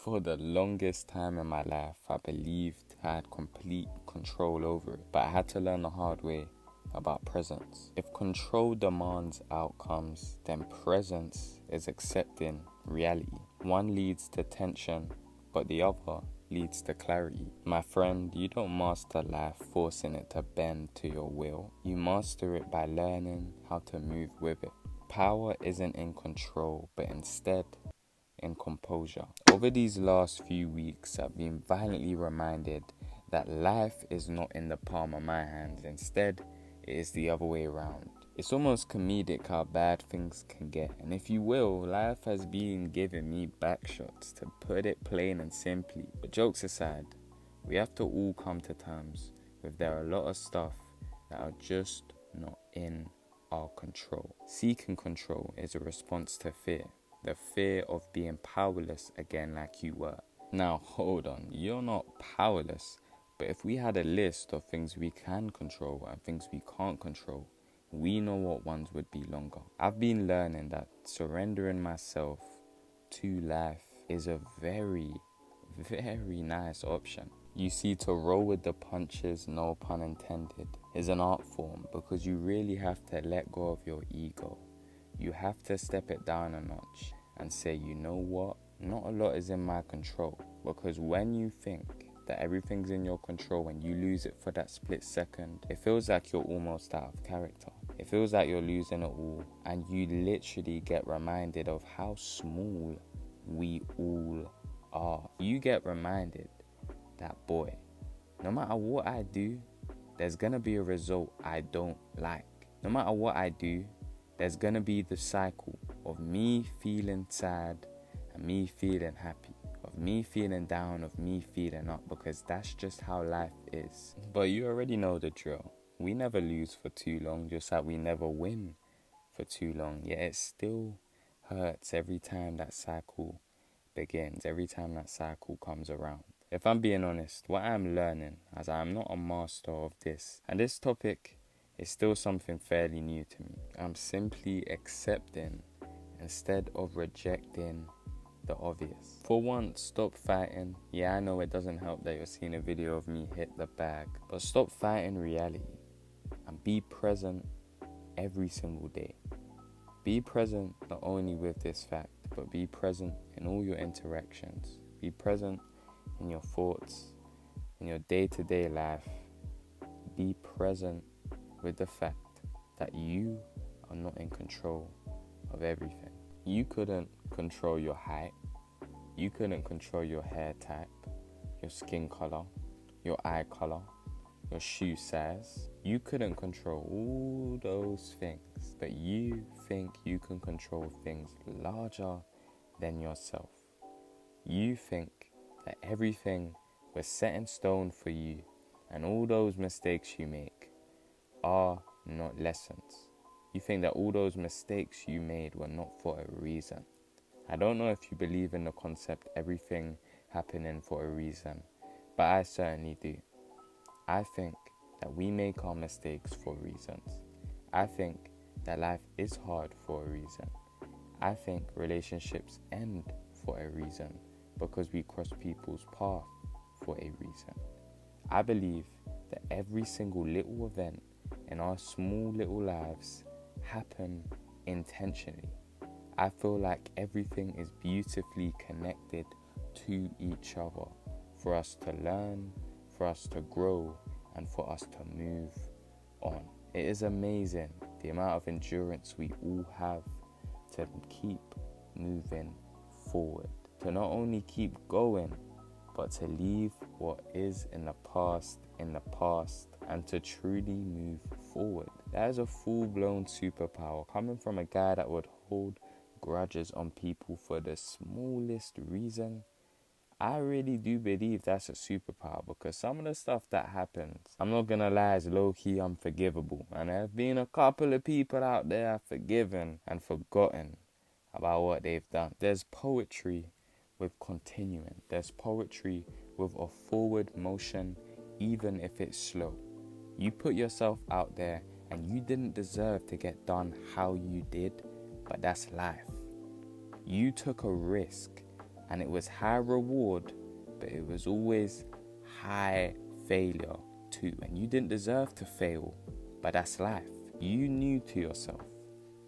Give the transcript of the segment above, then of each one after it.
For the longest time in my life, I believed I had complete control over it, but I had to learn the hard way about presence. If control demands outcomes, then presence is accepting reality. One leads to tension, but the other leads to clarity. My friend, you don't master life forcing it to bend to your will. You master it by learning how to move with it. Power isn't in control, but instead in composure. Over these last few weeks, I've been violently reminded that life is not in the palm of my hands. Instead, it is the other way around. It's almost comedic how bad things can get, and if you will, life has been giving me backshots, to put it plain and simply. But jokes aside, we have to all come to terms with there are a lot of stuff that are just not in our control. Seeking control is a response to fear. The fear of being powerless again like you were. Now hold on, you're not powerless, but if we had a list of things we can control and things we can't control, we know what ones would be longer. I've been learning that surrendering myself to life is a very, very nice option. You see, to roll with the punches, no pun intended, is an art form because you really have to let go of your ego. You have to step it down a notch and say, you know what? Not a lot is in my control. Because when you think that everything's in your control and you lose it for that split second, it feels like you're almost out of character. It feels like you're losing it all, and you literally get reminded of how small we all are. You get reminded that, boy, no matter what I do, there's gonna be a result I don't like. No matter what I do, there's gonna be the cycle of me feeling sad and me feeling happy, of me feeling down, of me feeling up, because that's just how life is. But you already know the drill. We never lose for too long, just like we never win for too long. Yet it still hurts every time that cycle begins, every time that cycle comes around. If I'm being honest, what I'm learning, as I'm not a master of this, and this topic is still something fairly new to me, I'm simply accepting instead of rejecting the obvious. For once, stop fighting. Yeah, I know it doesn't help that you're seeing a video of me hit the bag, but stop fighting reality and be present every single day. Be present not only with this fact, but be present in all your interactions. Be present in your thoughts, in your day-to-day life. Be present with the fact that you are not in control of everything. You couldn't control your height. You couldn't control your hair type, your skin color, your eye color, your shoe size. You couldn't control all those things, but you think you can control things larger than yourself. You think that everything was set in stone for you, and all those mistakes you make are not lessons. You think that all those mistakes you made were not for a reason. I don't know if you believe in the concept everything happening for a reason, but I certainly do. I think that we make our mistakes for reasons. I think that life is hard for a reason. I think relationships end for a reason because we cross people's path for a reason. I believe that every single little event in our small little lives happen intentionally. I feel like everything is beautifully connected to each other for us to learn, for us to grow, and for us to move on. It is amazing the amount of endurance we all have to keep moving forward, to not only keep going, but to leave what is in the past, and to truly move forward. That is a full-blown superpower coming from a guy that would hold grudges on people for the smallest reason. I really do believe that's a superpower, because some of the stuff that happens, I'm not gonna lie, is low-key unforgivable. And there have been a couple of people out there I've forgiven and forgotten about what they've done. There's poetry with continuing. There's poetry with a forward motion, even if it's slow. You put yourself out there and you didn't deserve to get done how you did, but that's life. You took a risk And it was high reward, but it was always high failure too. And you didn't deserve to fail, but that's life. You knew to yourself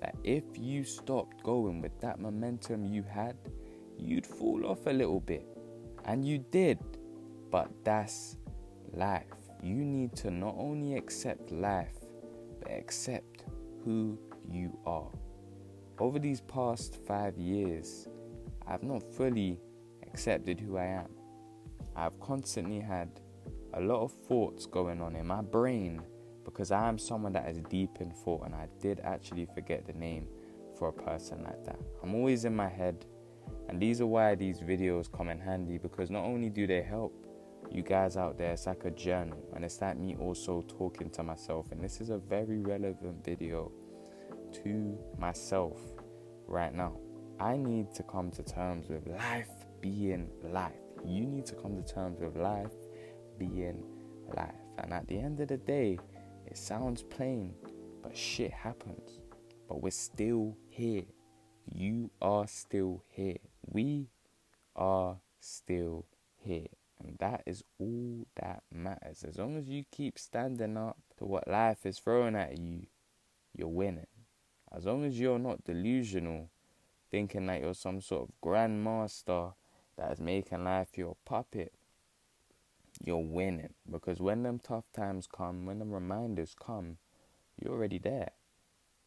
that if you stopped going with that momentum you had, you'd fall off a little bit. And you did, but that's life. You need to not only accept life, but accept who you are. Over these past 5 years, I've not fully accepted who I am. I've constantly had a lot of thoughts going on in my brain because I am someone that is deep in thought, and I did actually forget the name for a person like that. I'm always in my head, and these are why these videos come in handy, because not only do they help you guys out there, it's like a journal, and it's like me also talking to myself. And this is a very relevant video to myself right now. I need to come to terms with life being life. You need to come to terms with life being life. And at the end of the day, it sounds plain, but shit happens. But we're still here. You are still here. We are still here. And that is all that matters. As long as you keep standing up to what life is throwing at you, you're winning. As long as you're not delusional, thinking that you're some sort of grandmaster that is making life your puppet, you're winning. Because when them tough times come, when them reminders come, you're already there.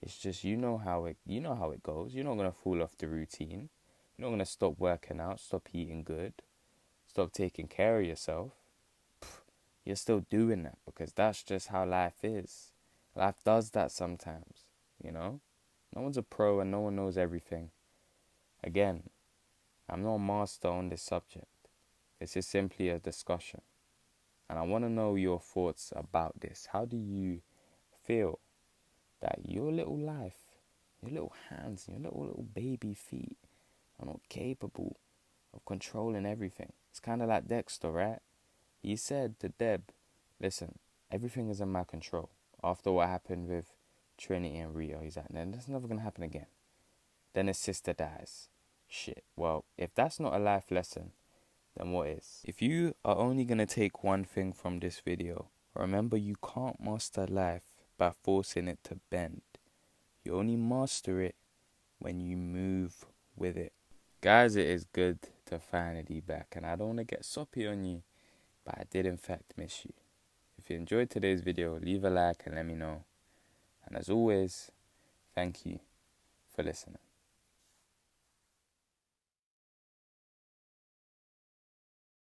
It's just you know how it goes. You're not gonna fall off the routine. You're not gonna stop working out, stop eating good, stop taking care of yourself. You're still doing that because that's just how life is. Life does that sometimes, you know? No one's a pro and no one knows everything. Again, I'm not a master on this subject. This is simply a discussion. And I want to know your thoughts about this. How do you feel that your little life, your little hands, your little baby feet are not capable of controlling everything? It's kind of like Dexter, right? He said to Deb, listen, everything is in my control. After what happened with Trinity and Rio, he's like, then that's never going to happen again. Then his sister dies. Shit. Well, if that's not a life lesson, then what is? If you are only going to take one thing from this video, remember you can't master life by forcing it to bend. You only master it when you move with it. Guys, it is good to finally be back, and I don't want to get soppy on you, but I did in fact miss you. If you enjoyed today's video, leave a like and let me know. And as always, thank you for listening.